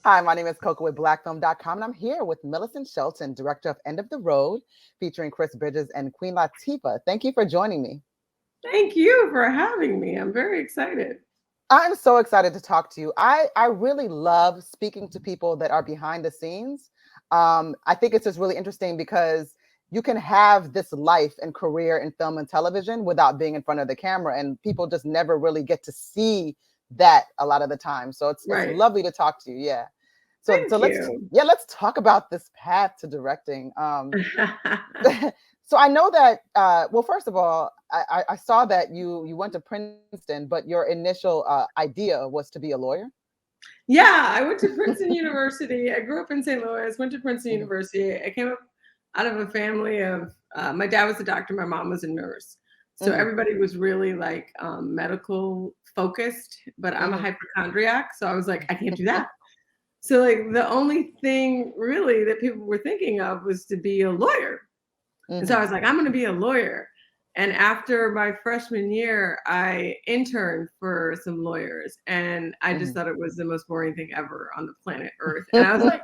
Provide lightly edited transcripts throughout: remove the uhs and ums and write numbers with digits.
Hi, my name is Coco with blackfilm.com, and I'm here with Millicent Shelton, director of End of the Road, featuring Chris Bridges and Queen Latifah. Thank you for joining me. Thank you for having me. I'm very excited. I'm so excited to talk to you. I really love speaking to people that are behind the scenes. I think it's just really interesting because you can have this life and career in film and television without being in front of the camera, and people just never really get to see that a lot of the time. So it's Right. lovely to talk to you. Yeah. So Thank let's you. let's talk about this path to directing. So I know that well, first of all, I saw that you went to Princeton, but your initial idea was to be a lawyer. Yeah, I went to Princeton University. I grew up in St. Louis, went to Princeton Mhm, University. I came up out of a family of, my dad was a doctor, my mom was a nurse. So mhm, everybody was really like medical focused, but I'm a mhm, hypochondriac. So I was like, I can't do that. So, like, the only thing really that people were thinking of was to be a lawyer. And so I mhm, was like, I'm going to be a lawyer. And after my freshman year, I interned for some lawyers. And I just mhm. thought it was the most boring thing ever on the planet Earth. And I was like,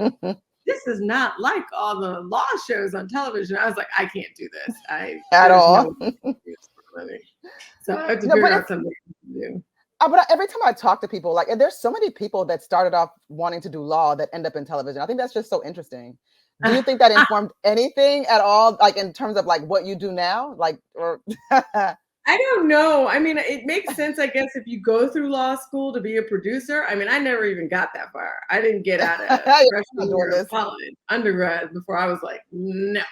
this is not like all the law shows on television. I was like, I can't do this. At There's no all. way I can do this for a living. So I had to No, but figure out it's something to do. but every time I talk to people, like, and there's so many people that started off wanting to do law that end up in television. I think that's just so interesting. Do you think that informed anything at all, like in terms of like what you do now, like or? I don't know. I mean, it makes sense, I guess, if you go through law school to be a producer. I mean, I never even got that far. I didn't get out of Yeah, I'm not freshman doing year of this. college, undergrad, before I was like, no.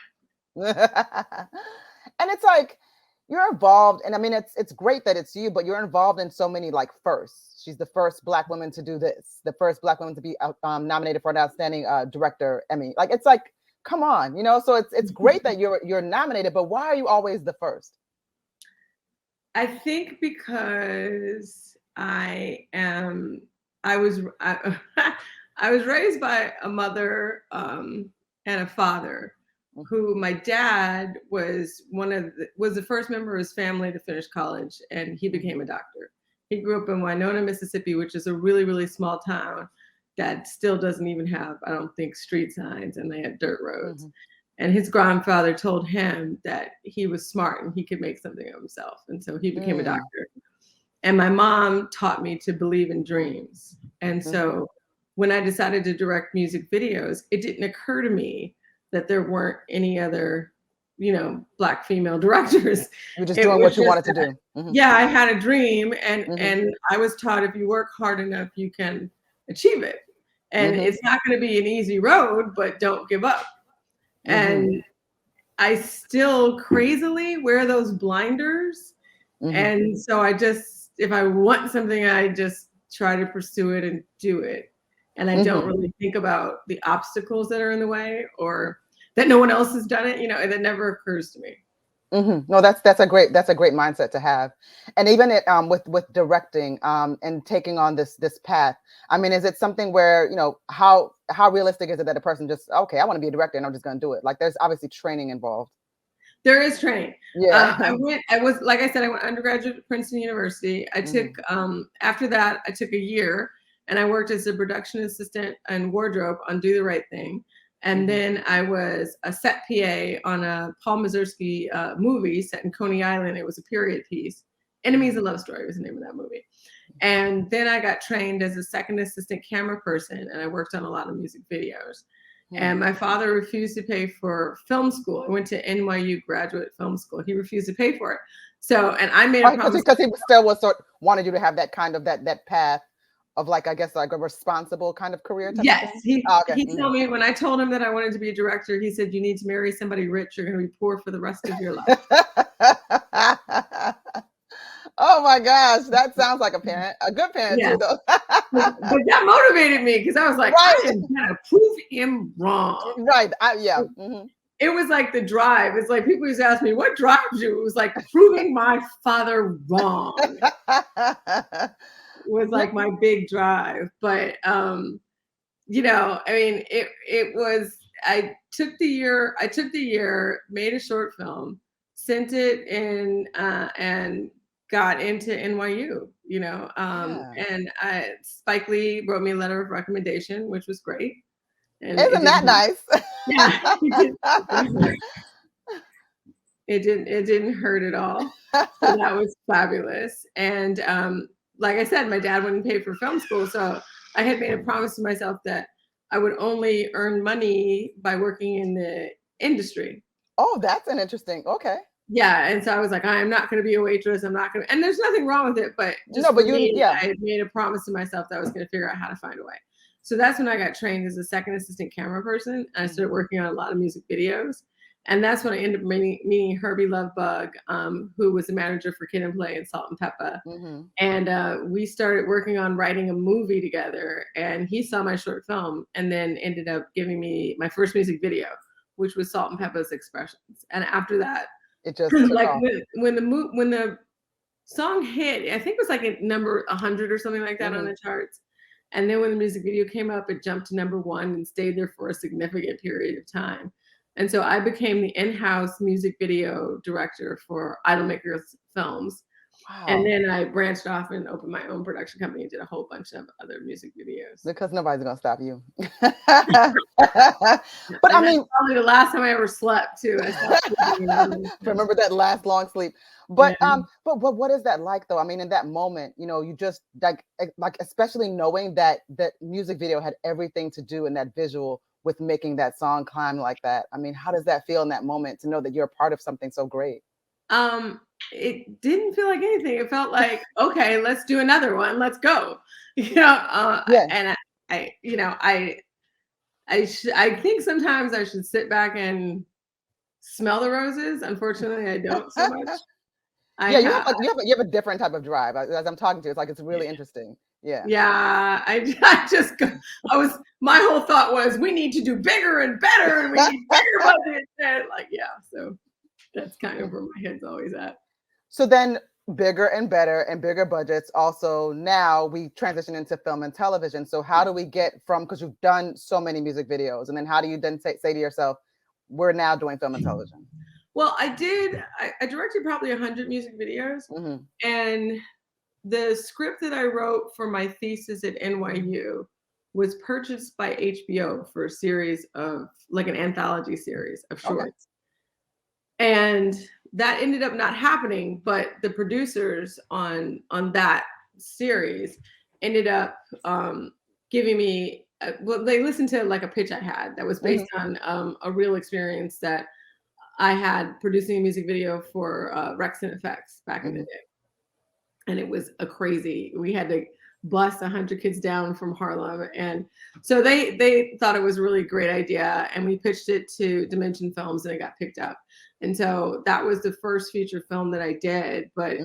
And it's like you're involved, and I mean it's great that it's you, but you're involved in so many like firsts. She's the first Black woman to do this, the first Black woman to be nominated for an outstanding director Emmy. Like it's like, come on, you know. So it's great that you're nominated, but why are you always the first? I think because I was, I was raised by a mother and a father who my dad was was the first member of his family to finish college, and he became a doctor. He grew up in Winona, Mississippi, which is a really, really small town that still doesn't even have, I don't think, street signs, and they had dirt roads. Mhm, And his grandfather told him that he was smart and he could make something of himself. And so he became a mm, doctor. And my mom taught me to believe in dreams. And mhm. so when I decided to direct music videos, it didn't occur to me that there weren't any other, Black female directors. You're just It doing was what you just wanted to that, do. Mhm, yeah, I had a dream, and mhm, and I was taught if you work hard enough, you can achieve it. And mhm, it's not going to be an easy road, but don't give up. mhm, And I still crazily wear those blinders. mhm, And so if I want something, I just try to pursue it and do it. And I don't mhm. really think about the obstacles that are in the way or that no one else has done it, and that never occurs to me. No, that's a great mindset to have, and even it with directing and taking on this path. I mean, is it something where how realistic is it that a person just okay, I want to be a director and I'm just going to do it? Like, there's obviously training involved. There is training. Yeah. Like I said, I went undergraduate at Princeton University. Hmm. After that, I took a year and I worked as a production assistant and wardrobe on Do the Right Thing. And Hmm. then I was a set PA on a Paul Mazursky movie set in Coney Island. It was a period piece. Enemies Hmm. of Love Story was the name of that movie. And then I got trained as a second assistant camera person, and I worked on a lot of music videos. Hmm. And my father refused to pay for film school. I went to NYU graduate film school. He refused to pay for it. So, and I made a Why? promise. Because he still was wanted you to have that kind of that path of like, I guess, like a responsible kind of career type of Yes, thing. he Oh, okay. he told me when I told him that I wanted to be a director, he said, "You need to marry somebody rich. You're going to be poor for the rest of your life." Oh my gosh, that sounds like a good parent Yeah, too, though. but that motivated me because I was like, I Right, am going to prove him wrong. right. Yeah. Hmm. It was like the drive. It's like people used to ask me, "What drives you?" It was like proving my father wrong was No. like my big drive. But I mean, it was. I took the year, made a short film, sent it in, and got into NYU, Yeah. and Spike Lee wrote me a letter of recommendation, which was great. And it Isn't that didn't, nice? yeah, it didn't hurt. It didn't hurt at all. So that was fabulous. And like I said, my dad wouldn't pay for film school. So I had made a promise to myself that I would only earn money by working in the industry. Oh, that's an interesting. Okay. Yeah. And so I was like, I am not going to be a waitress. I'm not going to, and there's nothing wrong with it. But just No, for but me, yeah. I had made a promise to myself that I was going to figure out how to find a way. So that's when I got trained as a second assistant camera person. And I started working on a lot of music videos. And that's when I ended up meeting Herbie Lovebug, who was the manager for Kid and Play and Salt and Pepper. Mm-hmm. And we started working on writing a movie together. And he saw my short film and then ended up giving me my first music video, which was Salt and Pepper's Expressions. And after that, It just took like off. when the song hit, I think it was like at number 100 or something like that on the charts. And then when the music video came up, it jumped to number 1 and stayed there for a significant period of time. And so I became the in-house music video director for Idolmakers Films. Wow. And then I branched off and opened my own production company and did a whole bunch of other music videos. Because nobody's gonna stop you. But I mean, probably the last time I ever slept too. I stopped remember that last long sleep. But what is that like though? I mean, in that moment, you just like especially knowing that that music video had everything to do in that visual with making that song climb like that. I mean, how does that feel in that moment to know that you're a part of something so great? It didn't feel like anything. It felt like, okay, let's do another one. Let's go. Yeah. And I think sometimes I should sit back and smell the roses. Unfortunately, I don't so much. You have a different type of drive. As I'm talking to you, it's like it's really interesting. Yeah. Yeah, my whole thought was we need to do bigger and better and we need bigger budget. And so that's kind of where my head's always at. So then bigger and better and bigger budgets. Also, now we transition into film and television. So how do we get from, because you've done so many music videos, and then how do you then say to yourself, we're now doing film and television? Well, I directed probably 100 music videos. And the script that I wrote for my thesis at NYU was purchased by HBO for a series of like an anthology series of shorts. Okay. And that ended up not happening, but the producers on that series ended up giving me, they listened to like a pitch I had that was based on a real experience that I had producing a music video for Rex and Effects back in the day. And it was we had to bust 100 kids down from Harlem. And so they thought it was a really great idea. And we pitched it to Dimension Films and it got picked up. And so that was the first feature film that I did. But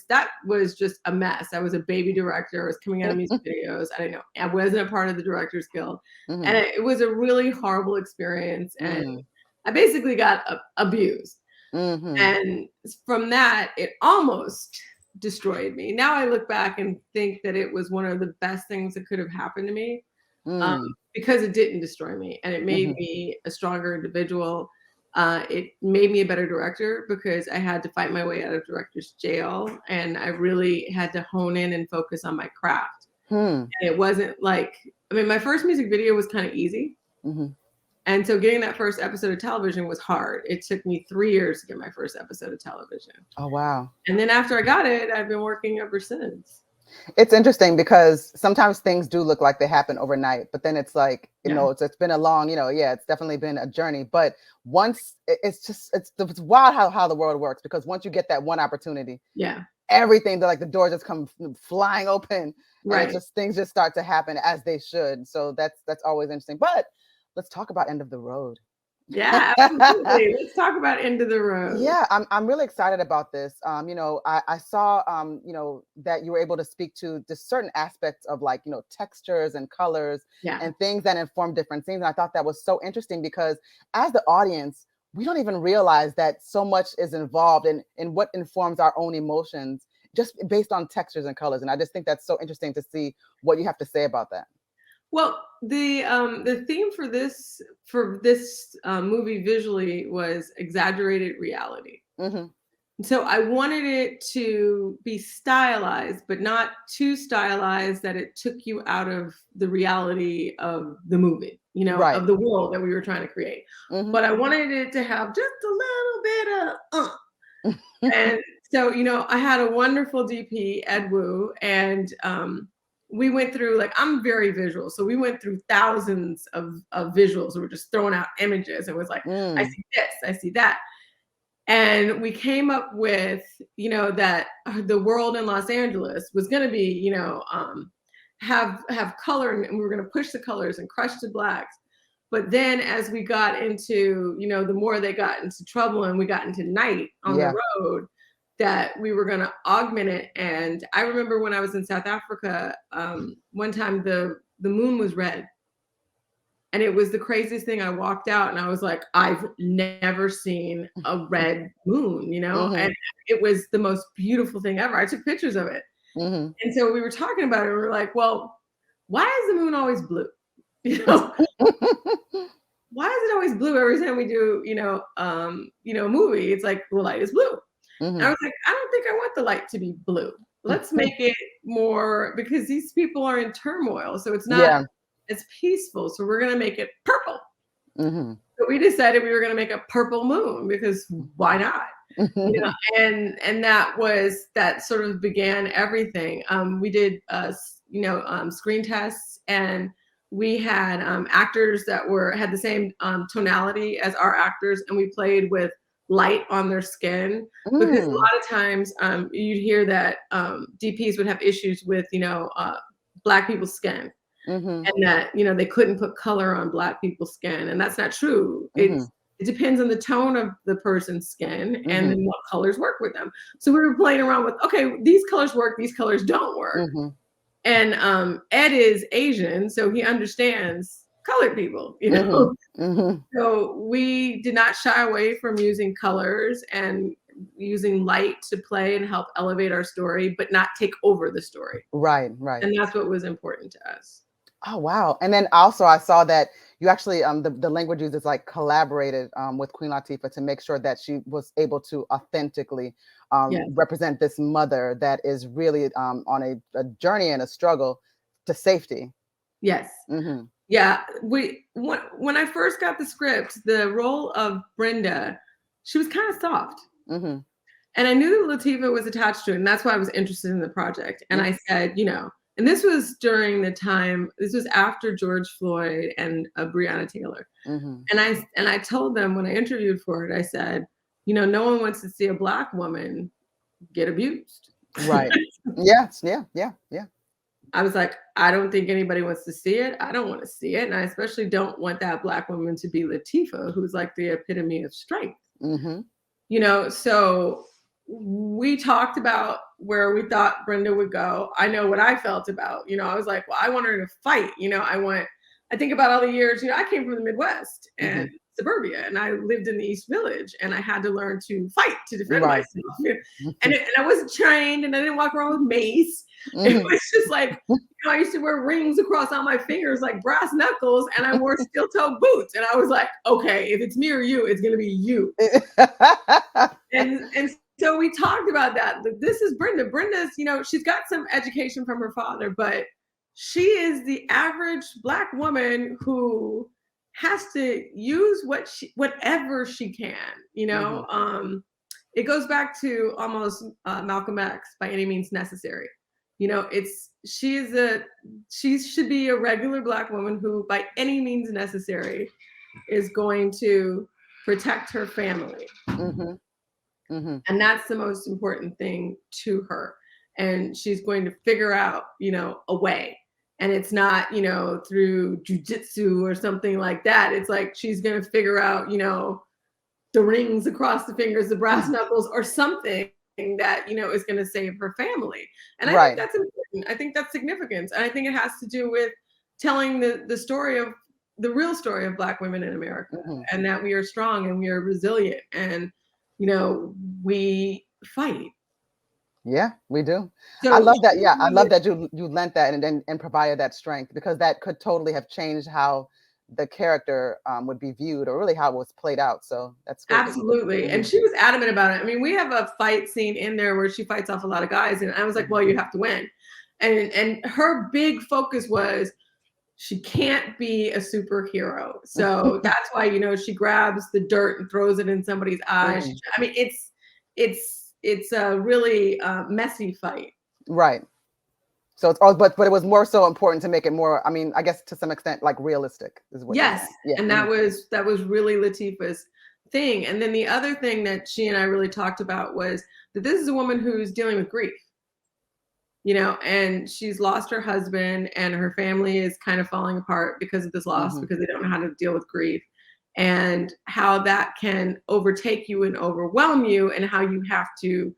that was just a mess. I was a baby director. I was coming out of music videos. I don't know. I wasn't a part of the Directors Guild. And it was a really horrible experience. And I basically got abused. And from that, it almost destroyed me. Now I look back and think that it was one of the best things that could have happened to me because it didn't destroy me and it made me a stronger individual. It made me a better director because I had to fight my way out of director's jail and I really had to hone in and focus on my craft. And it wasn't like, my first music video was kind of easy. And so getting that first episode of television was hard. It took me 3 years to get my first episode of television. Oh, wow. And then after I got it, I've been working ever since. It's interesting because sometimes things do look like they happen overnight, but then it's like, it's been a long, it's definitely been a journey. But once it's wild how the world works, because once you get that one opportunity, everything the doors just come flying open. Right. And things just start to happen as they should. So that's always interesting. But let's talk about End of the Road. Yeah, absolutely. Let's talk about End of the Road. Yeah, I'm really excited about this. I saw that you were able to speak to just certain aspects of textures and colors and things that inform different scenes. And I thought that was so interesting because as the audience, we don't even realize that so much is involved in what informs our own emotions just based on textures and colors. And I just think that's so interesting to see what you have to say about that. Well, the theme for this movie visually was exaggerated reality. So I wanted it to be stylized, but not too stylized that it took you out of the reality of the movie, Right. of the world that we were trying to create. Mm-hmm. But I wanted it to have just a little bit of and so, I had a wonderful DP, Ed Wu, and we went through, like, I'm very visual. So we went through thousands of visuals. We were just throwing out images. It was like, I see this, I see that. And we came up with, that the world in Los Angeles was going to be, have color, and we were going to push the colors and crush the blacks. But then as we got into, the more they got into trouble and we got into night on the road, that we were going to augment it. And I remember when I was in South Africa, one time the moon was red. And it was the craziest thing. I walked out and I was like, I've never seen a red moon, and it was the most beautiful thing ever. I took pictures of it. And so we were talking about it. We were like, well, why is the moon always blue? Why is it always blue every time we do, a movie? It's like the light is blue. And I was like, I don't think I want the light to be blue. Let's make it more, because these people are in turmoil. So it's not as peaceful. So we're going to make it purple. So we decided we were going to make a purple moon, because why not? And that sort of began everything. We did, screen tests, and we had actors that had the same tonality as our actors, and we played with light on their skin, because a lot of times you'd hear that DPs would have issues with Black people's skin, and that they couldn't put color on Black people's skin, and that's not true. It depends on the tone of the person's skin and then what colors work with them. So we were playing around with, okay, these colors work, these colors don't work. And Ed is Asian, so he understands colored people, So we did not shy away from using colors and using light to play and help elevate our story, but not take over the story. Right. And that's what was important to us. Oh, wow. And then also I saw that you actually, the language used is like collaborated with Queen Latifah to make sure that she was able to authentically represent this mother that is really on a journey and a struggle to safety. Yes. Yeah. When I first got the script, the role of Brenda, she was kind of soft. And I knew that Latifah was attached to it, and that's why I was interested in the project. And I said, and this was during the time, this was after George Floyd and Breonna Taylor. And I told them when I interviewed for it, I said, no one wants to see a Black woman get abused. Right. Yes. Yeah. I was like, I don't think anybody wants to see it. I don't want to see it. And I especially don't want that Black woman to be Latifah, who's like the epitome of strength. So we talked about where we thought Brenda would go. I know what I felt about, I was like, well, I want her to fight. I think about all the years, I came from the Midwest and suburbia, and I lived in the East Village, and I had to learn to fight to defend myself. And I wasn't trained, and I didn't walk around with mace. It was just like, I used to wear rings across all my fingers like brass knuckles, and I wore steel-toe boots. And I was like, okay, if it's me or you, it's going to be you. and so we talked about that. This is Brenda. Brenda's, she's got some education from her father, but she is the average Black woman who has to use whatever she can. It goes back to almost Malcolm X, by any means necessary. She should be a regular Black woman who, by any means necessary, is going to protect her family. And that's the most important thing to her. And she's going to figure out, a way. And it's not, through jujitsu or something like that. It's like she's going to figure out, the rings across the fingers, the brass knuckles, or something that, is going to save her family. And I think that's important. I think that's significant. And I think it has to do with telling the story of the real story of Black women in America, and that we are strong and we are resilient, and, we fight. Yeah, we do. So I love that. Yeah, I love that you lent that and provided that strength, because that could totally have changed how the character would be viewed, or really how it was played out. So that's great. Absolutely. And she was adamant about it. I mean, we have a fight scene in there where she fights off a lot of guys, and I was like, well, you have to win. And her big focus was she can't be a superhero. So that's why, you know, she grabs the dirt and throws it in somebody's eyes. I mean, it's a really messy fight. Right. So it's all, but it was more so important to make it more, I mean, I guess to some extent, like realistic is what. Yes. Yeah. And that was really Latifah's thing. And then the other thing that she and I really talked about was that this is a woman who's dealing with grief, you know, and she's lost her husband, and her family is kind of falling apart because of this loss, because they don't know how to deal with grief, and how that can overtake you and overwhelm you, and how you have to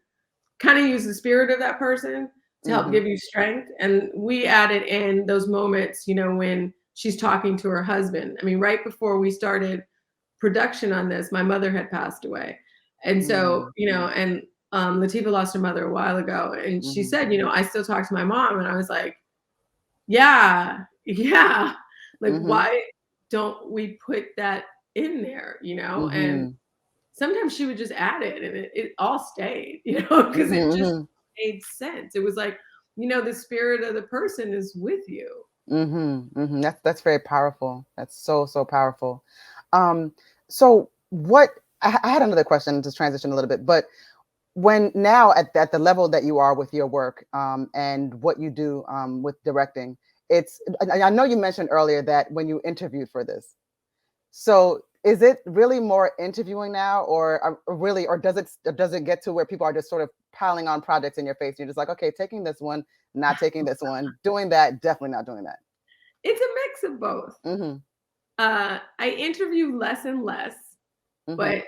kind of use the spirit of that person to help give you strength. And we added in those moments, you know, when she's talking to her husband. I mean, right before we started production on this, my mother had passed away. And so, you know, and Latifah lost her mother a while ago. And she said, you know, I still talk to my mom. And I was like, yeah. Like, why don't we put that in there, you know? And sometimes she would just add it, and it all stayed, you know, because it just made sense. It was like, you know, the spirit of the person is with you. That's very powerful. That's so powerful. So what I had another question to transition a little bit, but when now at the level that you are with your work and what you do with directing, I know you mentioned earlier that when you interviewed for this, so is it really more interviewing now, or does it get to where people are just sort of piling on projects in your face? You're just like, okay, taking this one, not taking this one, doing that, definitely not doing that. It's a mix of both. I interview less and less, but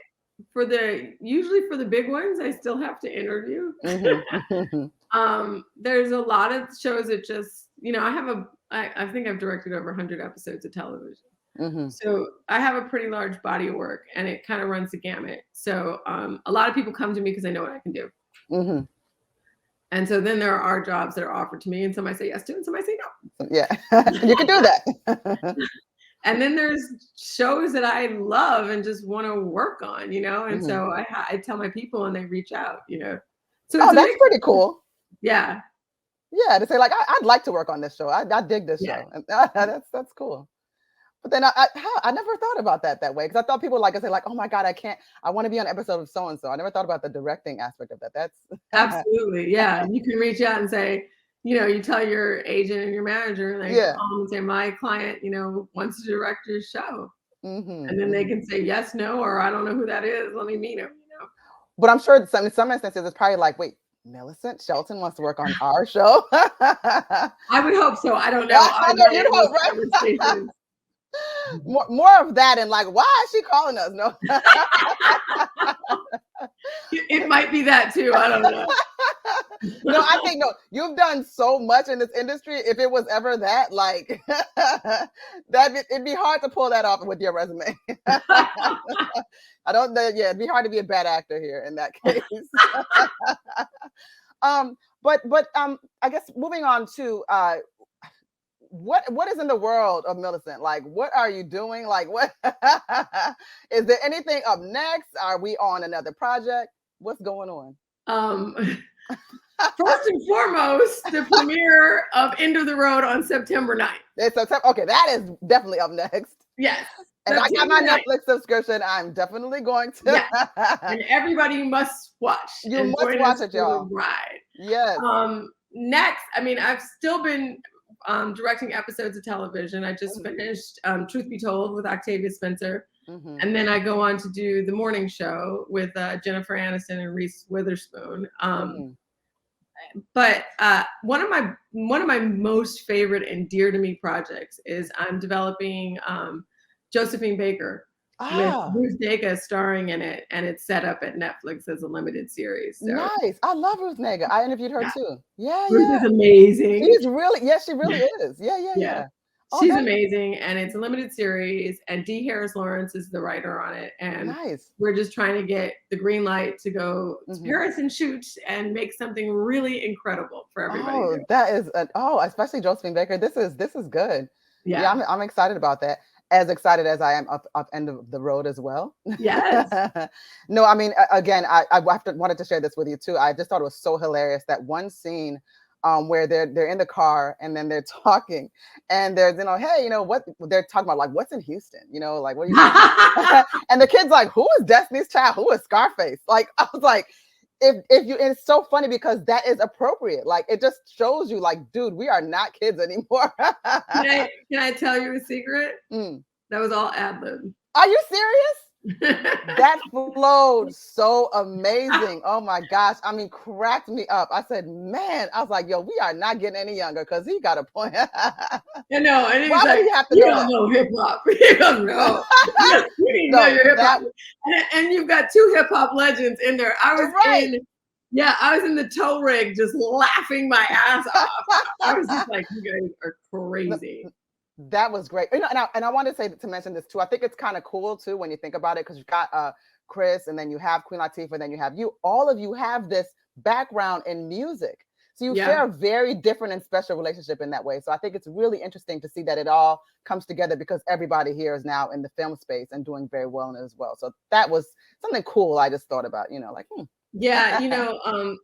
usually for the big ones, I still have to interview. There's a lot of shows that just, you know, I think I've directed over 100 episodes of television. So I have a pretty large body of work, and it kind of runs the gamut. So a lot of people come to me because they know what I can do. And so then there are jobs that are offered to me, and some I say yes to, and some I say no. Yeah, you can do that. And then there's shows that I love and just want to work on, you know? And so I tell my people, and they reach out, you know? So that's pretty cool. Yeah. Yeah, to say like, I'd like to work on this show. I dig this show. That's cool. But then I never thought about that way, because I thought people like I say like, oh my God, I want to be on an episode of so and so. I never thought about the directing aspect of that. That's absolutely, yeah. You can reach out and say, you know, you tell your agent and your manager, like, and say, my client, you know, wants to direct your show, and then they can say yes, no, or I don't know who that is. Let me meet him. You know. But I'm sure in some instances it's probably like, wait, Millicent Shelton wants to work on our show. I would hope so. I don't know. I know you'd hope, right? More of that, and like, why is she calling us? No. It might be that too. I don't know. No, I think you've done so much in this industry. If it was ever that, like, it'd be hard to pull that off with your resume. I don't know. Yeah, it'd be hard to be a bad actor here in that case. But I guess moving on to what is in the world of Millicent? Like, what are you doing? Like, what is there anything up next? Are we on another project? What's going on? First and foremost, the premiere of End of the Road on September 9th. It's September. Okay, that is definitely up next. Yes. And I got my Netflix subscription. I'm definitely going to. Yeah. And everybody must watch. You must watch it, y'all. Right. Yes. Next, I mean, I've still been directing episodes of television. I just finished Truth Be Told with Octavia Spencer. And then I go on to do the morning show with Jennifer Aniston and Reese Witherspoon. But one of my most favorite and dear to me projects is I'm developing Josephine Baker with Ruth Negga starring in it, and it's set up at Netflix as a limited series. So. Nice. I love Ruth Negga. I interviewed her too. Yeah, Ruth is amazing. She's really, she really is. Yeah. Oh, she's amazing, and it's a limited series, and D. Harris Lawrence is the writer on it, and we're just trying to get the green light to go to Paris and shoot and make something really incredible for everybody. Oh, that is especially Josephine Baker. This is good. Yeah, I'm excited about that. as excited as I am of End of the Road as well. Yes. No, I mean, again, wanted to share this with you too. I just thought it was so hilarious that one scene where they're in the car and then they're talking and there's, hey, what they're talking about, like, what's in Houston, like, what are you talking about? And the kid's like, who is Destiny's Child? Who is Scarface? Like, I was like, if you, and it's so funny because that is appropriate. Like, it just shows you, like, dude, we are not kids anymore. Can I tell you a secret? That was all ad-lib. Are you serious? That flowed so amazing. Oh my gosh. I mean, cracked me up. I said, man, I was like, yo, we are not getting any younger because he got a point. I know. And why like, do you have to you know don't that? know hip hop. You don't know. You need to know your hip hop. And you've got two hip hop legends in there. I was in the tow rig just laughing my ass off. I was just like, you guys are crazy. That was great. And I wanted to mention this too. I think it's kind of cool too when you think about it, because you've got Chris, and then you have Queen Latifah, then you have you. All of you have this background in music. So you share a very different and special relationship in that way. So I think it's really interesting to see that it all comes together, because everybody here is now in the film space and doing very well in it as well. So that was something cool I just thought about, like, Yeah,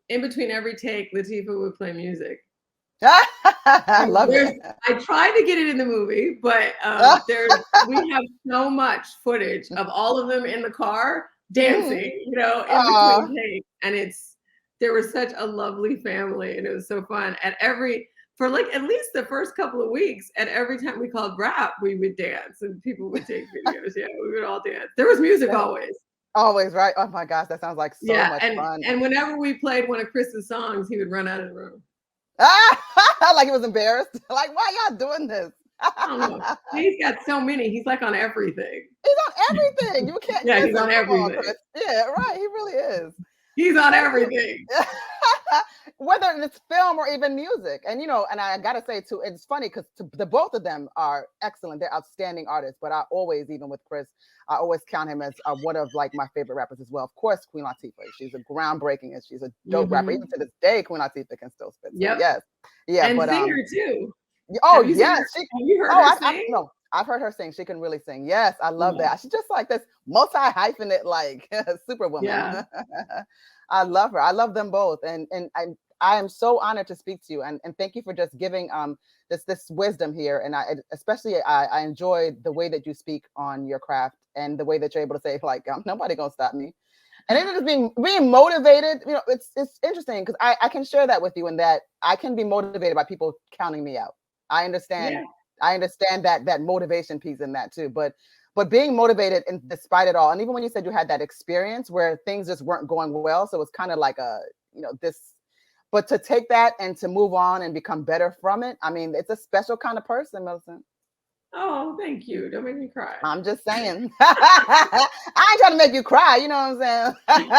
in between every take, Latifah would play music. I love it. I tried to get it in the movie, but we have so much footage of all of them in the car dancing, in between takes, and there was such a lovely family, and it was so fun. For at least the first couple of weeks, and every time we called rap, we would dance, and people would take videos. Yeah, we would all dance. There was music always. Always, right? Oh my gosh, that sounds like so much fun. And whenever we played one of Chris's songs, he would run out of the room. Like he was embarrassed. Like, why y'all doing this? I don't know. He's got so many. He's like on everything. He's on everything. You can't. Yeah, he's on everything. Yeah, right. He really is. He's on everything. Whether it's film or even music. And and I gotta say too, it's funny because the both of them are excellent. They're outstanding artists. But I always, even with Chris, I always count him as one of like my favorite rappers as well. Of course, Queen Latifah. She's a groundbreaking, and she's a dope rapper. Even to this day, Queen Latifah can still spit. So, yes, yeah, and but singer too. Oh yes, have you heard her sing? No, I've heard her sing. She can really sing. Yes, I love that. She's just like this multi-hyphenate, like superwoman. Yeah. I love her. I love them both, and I am so honored to speak to you, and thank you for just giving this wisdom here. And I enjoy the way that you speak on your craft, and the way that you're able to say, like, nobody gonna stop me. And it is being motivated. It's interesting because I can share that with you, in that I can be motivated by people counting me out. I understand. Yeah. I understand that motivation piece in that too. But being motivated, and despite it all, and even when you said you had that experience where things just weren't going well, so it's kind of like this. But to take that and to move on and become better from it, I mean, it's a special kind of person, Millicent. Oh, thank you. Don't make me cry. I'm just saying. I ain't trying to make you cry. You know what I'm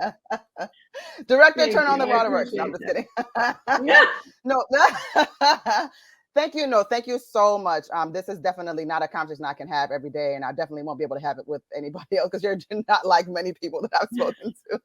saying? Director, turn on the waterworks. No, I'm just kidding. No. Thank you. No, thank you so much. This is definitely not a conversation I can have every day, and I definitely won't be able to have it with anybody else, because you're not like many people that I've spoken to.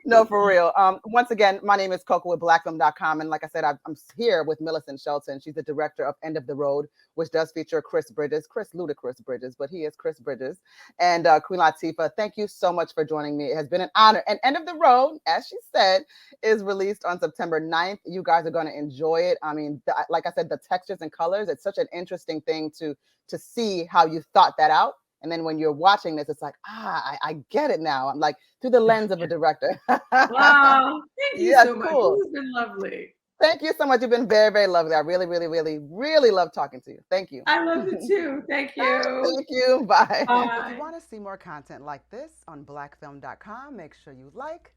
No, for real. Once again, my name is Coco with blackfilm.com, and like I said, I'm here with Millicent Shelton. She's the director of End of the Road, which does feature Chris Ludacris Bridges, but he is Chris Bridges, and Queen Latifah. Thank you so much for joining me. It has been an honor. And End of the Road, as she said, is released on September 9th. You guys are going to enjoy it. I mean, like I said, the textures and colors, it's such an interesting thing to see how you thought that out. And then when you're watching this, it's like, I get it now. I'm like, through the lens of a director. Wow. Thank you so much. Cool. This has been lovely. Thank you so much. You've been very, very lovely. I really, really, really, really love talking to you. Thank you. I love it too. Thank you. Thank you. Bye. Bye. If you want to see more content like this on blackfilm.com, make sure you like,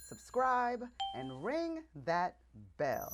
subscribe, and ring that bell.